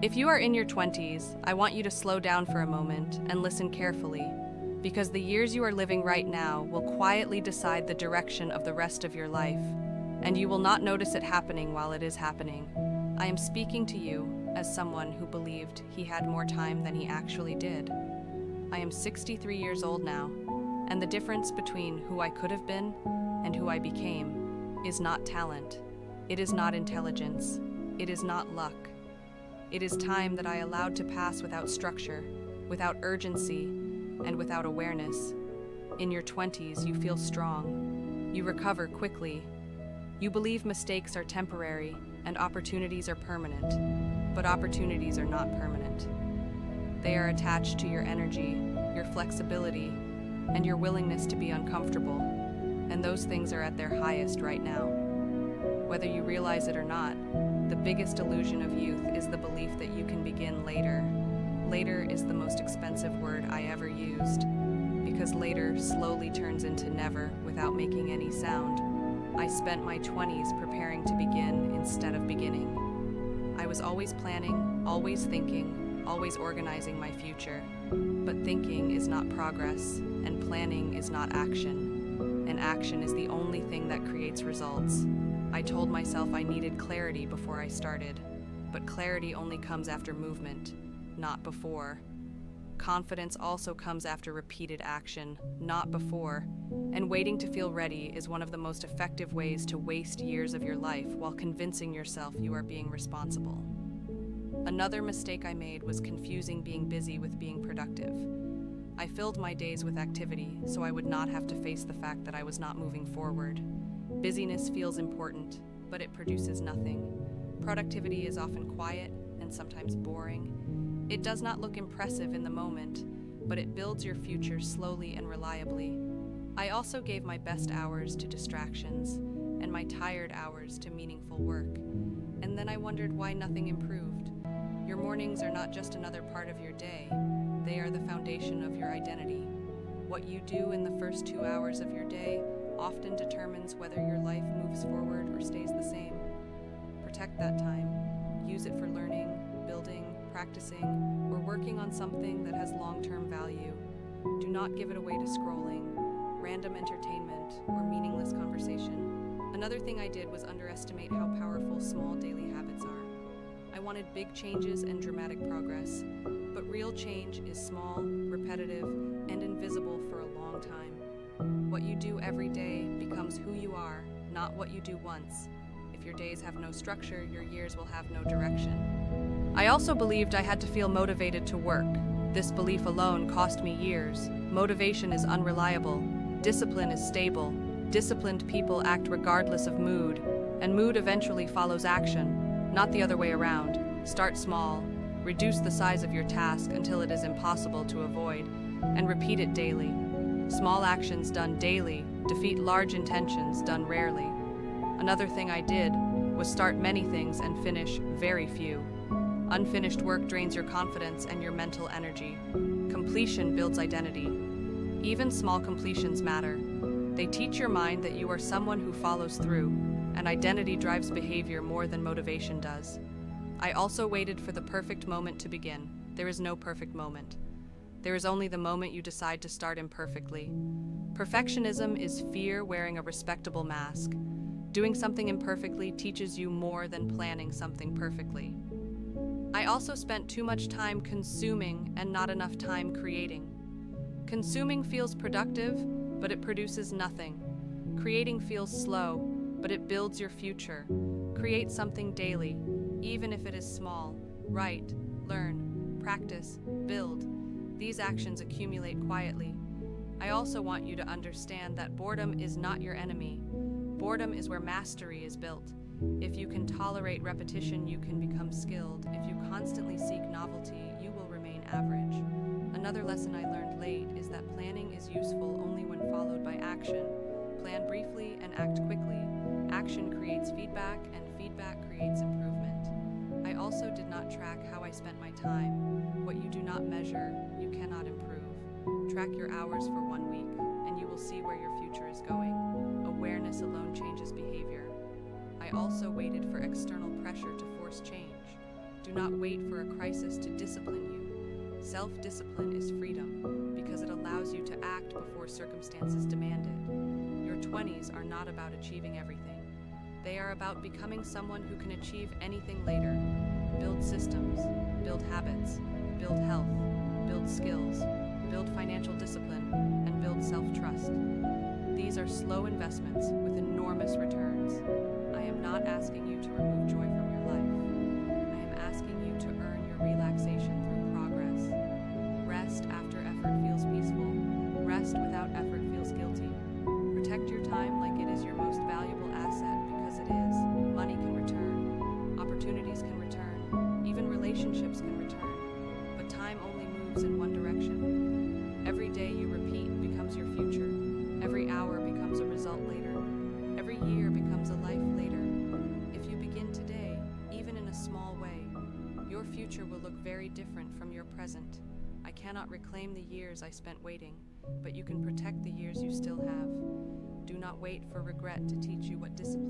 If you are in your 20s, I want you to slow down for a moment and listen carefully, because the years you are living right now will quietly decide the direction of the rest of your life, and you will not notice it happening while it is happening. I am speaking to you as someone who believed he had more time than he actually did. I am 63 years old now, and the difference between who I could have been and who I became is not talent. It is not intelligence. It is not luck. It is time that I allowed to pass without structure, without urgency, and without awareness. In your 20s, you feel strong. You recover quickly. You believe mistakes are temporary and opportunities are permanent, but opportunities are not permanent. They are attached to your energy, your flexibility, and your willingness to be uncomfortable, and those things are at their highest right now. Whether you realize it or not, the biggest illusion of youth is the belief that you can begin later. Later is the most expensive word I ever used, because later slowly turns into never without making any sound. I spent my 20s preparing to begin instead of beginning. I was always planning, always thinking, always organizing my future. But thinking is not progress, and planning is not action. And action is the only thing that creates results. I told myself I needed clarity before I started, but clarity only comes after movement, not before. Confidence also comes after repeated action, not before, and waiting to feel ready is one of the most effective ways to waste years of your life while convincing yourself you are being responsible. Another mistake I made was confusing being busy with being productive. I filled my days with activity so I would not have to face the fact that I was not moving forward. Busyness feels important, but it produces nothing. Productivity is often quiet and sometimes boring. It does not look impressive in the moment, but it builds your future slowly and reliably. I also gave my best hours to distractions and my tired hours to meaningful work, and then I wondered why nothing improved. Your mornings are not just another part of your day, they are the foundation of your identity. What you do in the first 2 hours of your day often determines whether your life moves forward or stays the same. Protect that time. Use it for learning, building, practicing, or working on something that has long-term value. Do not give it away to scrolling, random entertainment, or meaningless conversation. Another thing I did was underestimate how powerful small daily habits are. I wanted big changes and dramatic progress, but real change is small, repetitive, and invisible for a long time. What you do every day becomes who you are, not what you do once. If your days have no structure, your years will have no direction. I also believed I had to feel motivated to work. This belief alone cost me years. Motivation is unreliable. Discipline is stable. Disciplined people act regardless of mood, and mood eventually follows action, not the other way around. Start small, reduce the size of your task until it is impossible to avoid, and repeat it daily. Small actions done daily defeat large intentions done rarely. Another thing I did was start many things and finish very few. Unfinished work drains your confidence and your mental energy. Completion builds identity. Even small completions matter. They teach your mind that you are someone who follows through, and identity drives behavior more than motivation does. I also waited for the perfect moment to begin. There is no perfect moment. There is only the moment you decide to start imperfectly. Perfectionism is fear wearing a respectable mask. Doing something imperfectly teaches you more than planning something perfectly. I also spent too much time consuming and not enough time creating. Consuming feels productive, but it produces nothing. Creating feels slow, but it builds your future. Create something daily, even if it is small. Write, learn, practice, build. These actions accumulate quietly. I also want you to understand that boredom is not your enemy. Boredom is where mastery is built. If you can tolerate repetition, you can become skilled. If you constantly seek novelty, you will remain average. Another lesson I learned late is that planning is useful only when followed by action. Plan briefly and act quickly. Action creates feedback, and feedback creates improvement. I also did not track how I spent my time. What you do not measure, you cannot improve. Track your hours for 1 week, and you will see where your future is going. Awareness alone changes behavior. I also waited for external pressure to force change. Do not wait for a crisis to discipline you. Self-discipline is freedom because it allows you to act before circumstances demand it. Your 20s are not about achieving everything. They are about becoming someone who can achieve anything later. Build systems, build habits, build health, build skills, build financial discipline, and build self-trust. These are slow investments with enormous returns. I am not asking you to remove joy from your life. I am asking you to earn your relaxation through progress. Rest after effort feels peaceful. Rest without effort feels guilty. Protect your time like it is your most valuable asset because it is. Money can return. Opportunities can return. Even relationships can return. But time only moves in one direction. Every day you repeat becomes your future. Every hour becomes a result later. Every year becomes a life later. If you begin today, even in a small way, your future will look very different from your present. I cannot reclaim the years I spent waiting, but you can protect the years you still have. Do not wait for regret to teach you what discipline